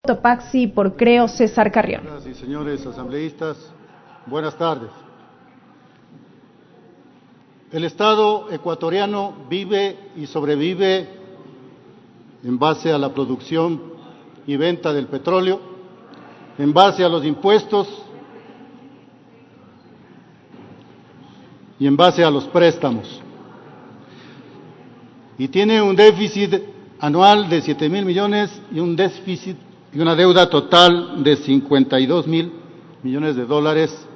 Topaxi por Creo, César Carrión. Señoras y señores asambleístas, buenas tardes. El Estado ecuatoriano vive y sobrevive en base a la producción y venta del petróleo, en base a los impuestos y en base a los préstamos. Y tiene un déficit anual de 7.000 millones y un déficit y una deuda total de 52.000 millones de dólares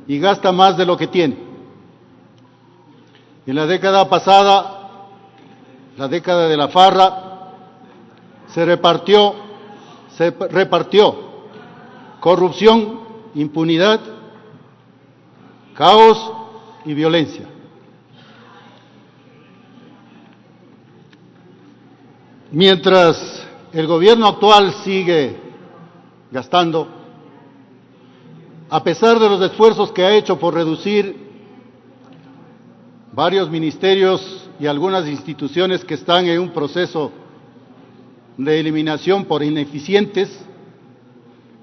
y gasta más de lo que tiene. En la década pasada, la década de la farra, se repartió corrupción, impunidad, caos y violencia. Mientras el gobierno actual sigue gastando, a pesar de los esfuerzos que ha hecho por reducir varios ministerios y algunas instituciones que están en un proceso de eliminación por ineficientes,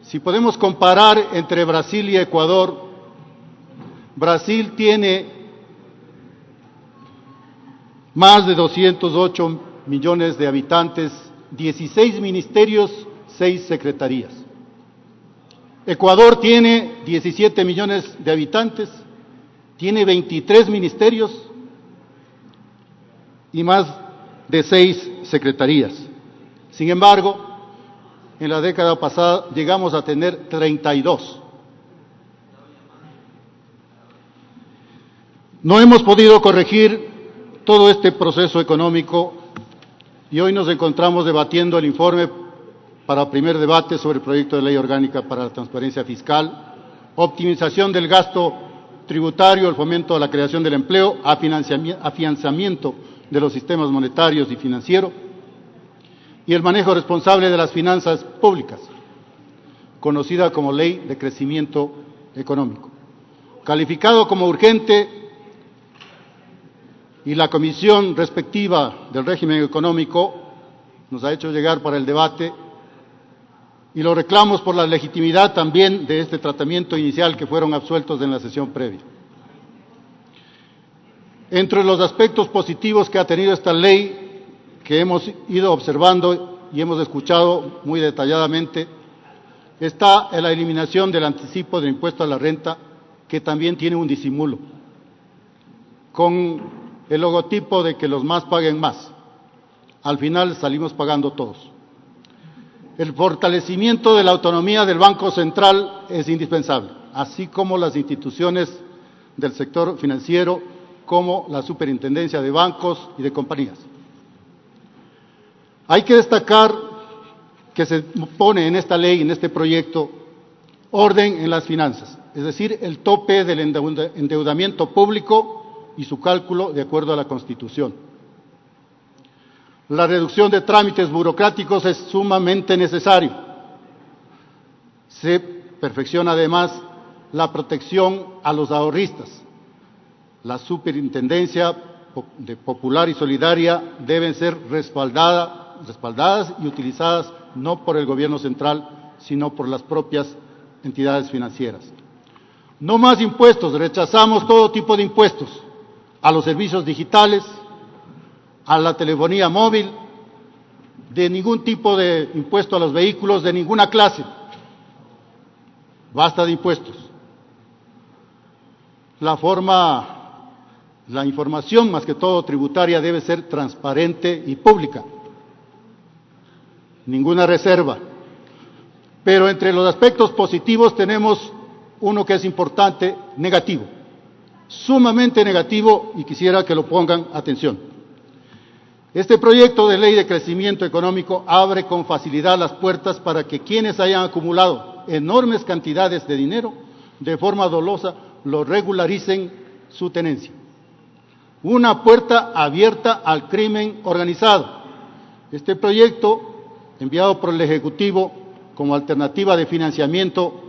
si podemos comparar entre Brasil y Ecuador, Brasil tiene más de 208 millones de habitantes, 16 ministerios, 6 secretarías. Ecuador tiene 17 millones de habitantes, tiene 23 ministerios y más de 6 secretarías. Sin embargo, en la década pasada llegamos a tener 32. No hemos podido corregir todo este proceso económico y hoy nos encontramos debatiendo el informe para primer debate sobre el proyecto de ley orgánica para la transparencia fiscal, optimización del gasto tributario, el fomento de la creación del empleo, afianzamiento de los sistemas monetarios y financieros y el manejo responsable de las finanzas públicas, conocida como Ley de Crecimiento Económico. Calificado como urgente, y la comisión respectiva del régimen económico nos ha hecho llegar para el debate y los reclamos por la legitimidad también de este tratamiento inicial que fueron absueltos en la sesión previa. Entre los aspectos positivos que ha tenido esta ley, que hemos ido observando y hemos escuchado muy detalladamente, está la eliminación del anticipo del impuesto a la renta, que también tiene un disimulo, con el logotipo de que los más paguen más. Al final salimos pagando todos. El fortalecimiento de la autonomía del Banco Central es indispensable, así como las instituciones del sector financiero, como la Superintendencia de Bancos y de Compañías. Hay que destacar que se pone en esta ley, en este proyecto, orden en las finanzas, es decir, el tope del endeudamiento público y su cálculo de acuerdo a la Constitución. La reducción de trámites burocráticos es sumamente necesario. Se perfecciona además la protección a los ahorristas. La Superintendencia de Popular y Solidaria deben ser respaldadas y utilizadas no por el gobierno central, sino por las propias entidades financieras. No más impuestos, rechazamos todo tipo de impuestos, a los servicios digitales, a la telefonía móvil, de ningún tipo de impuesto a los vehículos, de ninguna clase. Basta de impuestos. La información, más que todo tributaria, debe ser transparente y pública. Ninguna reserva. Pero entre los aspectos positivos tenemos uno que es importante, negativo. Sumamente negativo, y quisiera que lo pongan atención. Este proyecto de ley de crecimiento económico abre con facilidad las puertas para que quienes hayan acumulado enormes cantidades de dinero de forma dolosa lo regularicen su tenencia. Una puerta abierta al crimen organizado. Este proyecto, enviado por el Ejecutivo como alternativa de financiamiento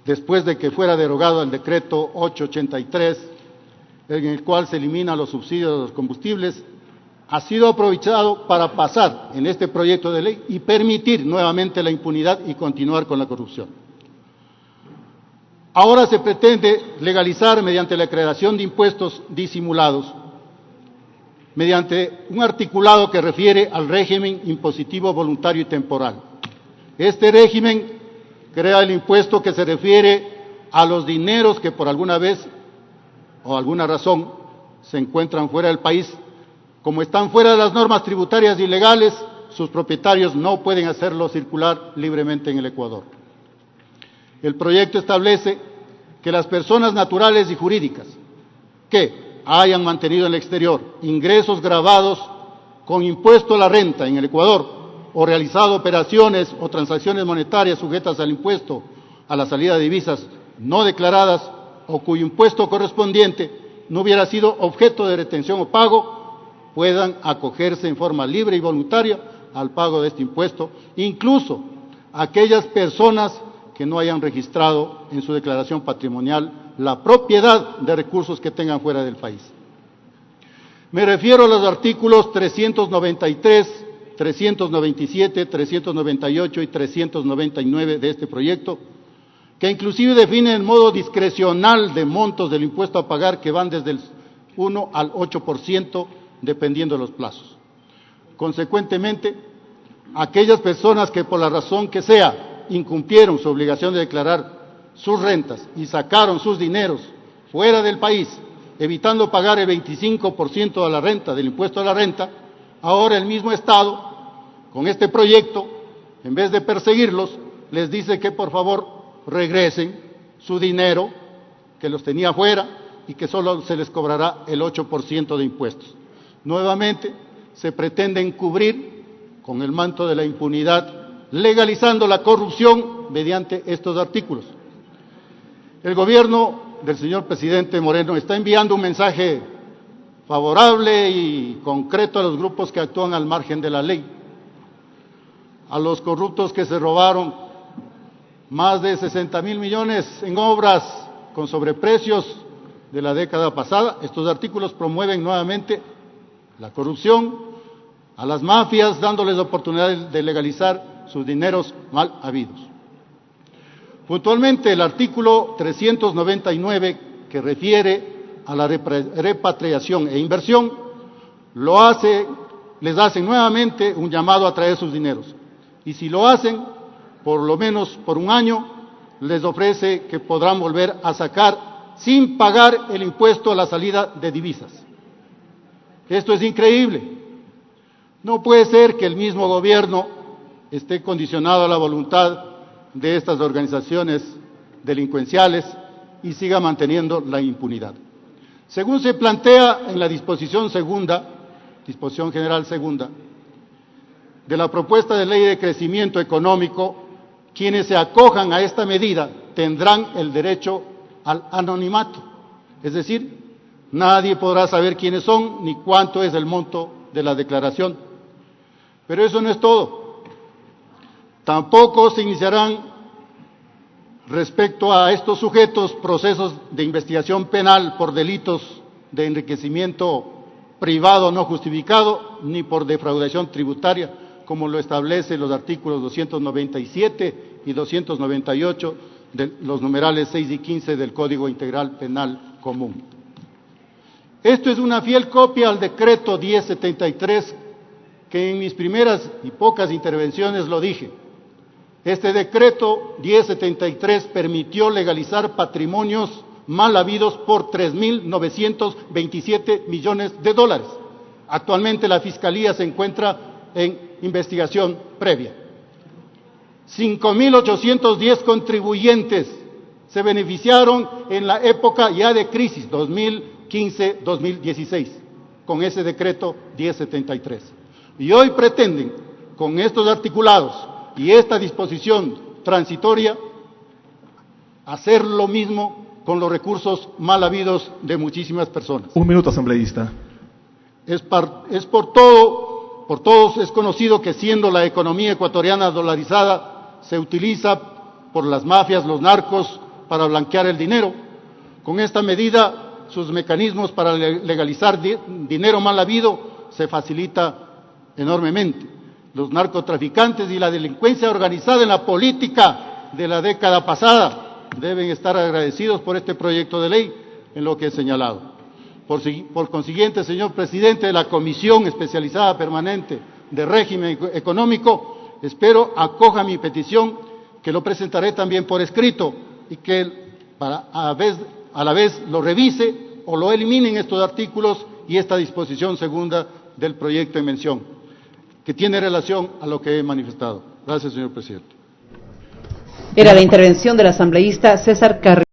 después de que fuera derogado el decreto 883, en el cual se eliminan los subsidios de los combustibles, ha sido aprovechado para pasar en este proyecto de ley y permitir nuevamente la impunidad y continuar con la corrupción. Ahora se pretende legalizar mediante la creación de impuestos disimulados, mediante un articulado que refiere al régimen impositivo voluntario y temporal. Este régimen crea el impuesto que se refiere a los dineros que por alguna vez o alguna razón se encuentran fuera del país. Como están fuera de las normas tributarias y legales, sus propietarios no pueden hacerlo circular libremente en el Ecuador. El proyecto establece que las personas naturales y jurídicas que hayan mantenido en el exterior ingresos gravados con impuesto a la renta en el Ecuador o realizado operaciones o transacciones monetarias sujetas al impuesto a la salida de divisas no declaradas o cuyo impuesto correspondiente no hubiera sido objeto de retención o pago, puedan acogerse en forma libre y voluntaria al pago de este impuesto, incluso aquellas personas que no hayan registrado en su declaración patrimonial la propiedad de recursos que tengan fuera del país. Me refiero a los artículos 393, 397, 398 y 399 de este proyecto, que inclusive definen el modo discrecional de montos del impuesto a pagar que van desde el 1 al 8%, dependiendo de los plazos. Consecuentemente, aquellas personas que por la razón que sea incumplieron su obligación de declarar sus rentas y sacaron sus dineros fuera del país, evitando pagar el 25% de la renta, del impuesto a la renta, ahora el mismo Estado, con este proyecto, en vez de perseguirlos, les dice que por favor regresen su dinero que los tenía fuera y que solo se les cobrará el 8% de impuestos. Nuevamente, se pretende encubrir con el manto de la impunidad, legalizando la corrupción mediante estos artículos. El gobierno del señor presidente Moreno está enviando un mensaje favorable y concreto a los grupos que actúan al margen de la ley, a los corruptos que se robaron más de 60.000 millones en obras con sobreprecios de la década pasada. Estos artículos promueven nuevamente la corrupción, a las mafias, dándoles la oportunidad de legalizar sus dineros mal habidos. Puntualmente, el artículo 399, que refiere a la repatriación e inversión, les hacen nuevamente un llamado a traer sus dineros. Y si lo hacen, por lo menos por un año, les ofrece que podrán volver a sacar sin pagar el impuesto a la salida de divisas. Esto es increíble. No puede ser que el mismo gobierno esté condicionado a la voluntad de estas organizaciones delincuenciales y siga manteniendo la impunidad. Según se plantea en la disposición general segunda, de la propuesta de ley de crecimiento económico, quienes se acojan a esta medida tendrán el derecho al anonimato, es decir, nadie podrá saber quiénes son ni cuánto es el monto de la declaración. Pero eso no es todo. Tampoco se iniciarán respecto a estos sujetos procesos de investigación penal por delitos de enriquecimiento privado no justificado ni por defraudación tributaria, como lo establecen los artículos 297 y 298 de los numerales 6 y 15 del Código Integral Penal Común. Esto es una fiel copia al decreto 1073, que en mis primeras y pocas intervenciones lo dije. Este decreto 1073 permitió legalizar patrimonios mal habidos por 3.927 millones de dólares. Actualmente la Fiscalía se encuentra en investigación previa. 5.810 contribuyentes se beneficiaron en la época ya de crisis 2015-2016 con ese decreto 1073. Y hoy pretenden, con estos articulados y esta disposición transitoria, hacer lo mismo con los recursos mal habidos de muchísimas personas. Un minuto, asambleísta. Por todos es conocido que siendo la economía ecuatoriana dolarizada, se utiliza por las mafias, los narcos, para blanquear el dinero. Con esta medida, sus mecanismos para legalizar dinero mal habido se facilita enormemente. Los narcotraficantes y la delincuencia organizada en la política de la década pasada deben estar agradecidos por este proyecto de ley en lo que he señalado. Por consiguiente, señor presidente de la Comisión Especializada Permanente de Régimen Económico, espero acoja mi petición, que lo presentaré también por escrito, y que a la vez lo revise o lo eliminen estos artículos y esta disposición segunda del proyecto en mención, que tiene relación a lo que he manifestado. Gracias, señor presidente. Era la intervención del asambleísta César Carrión.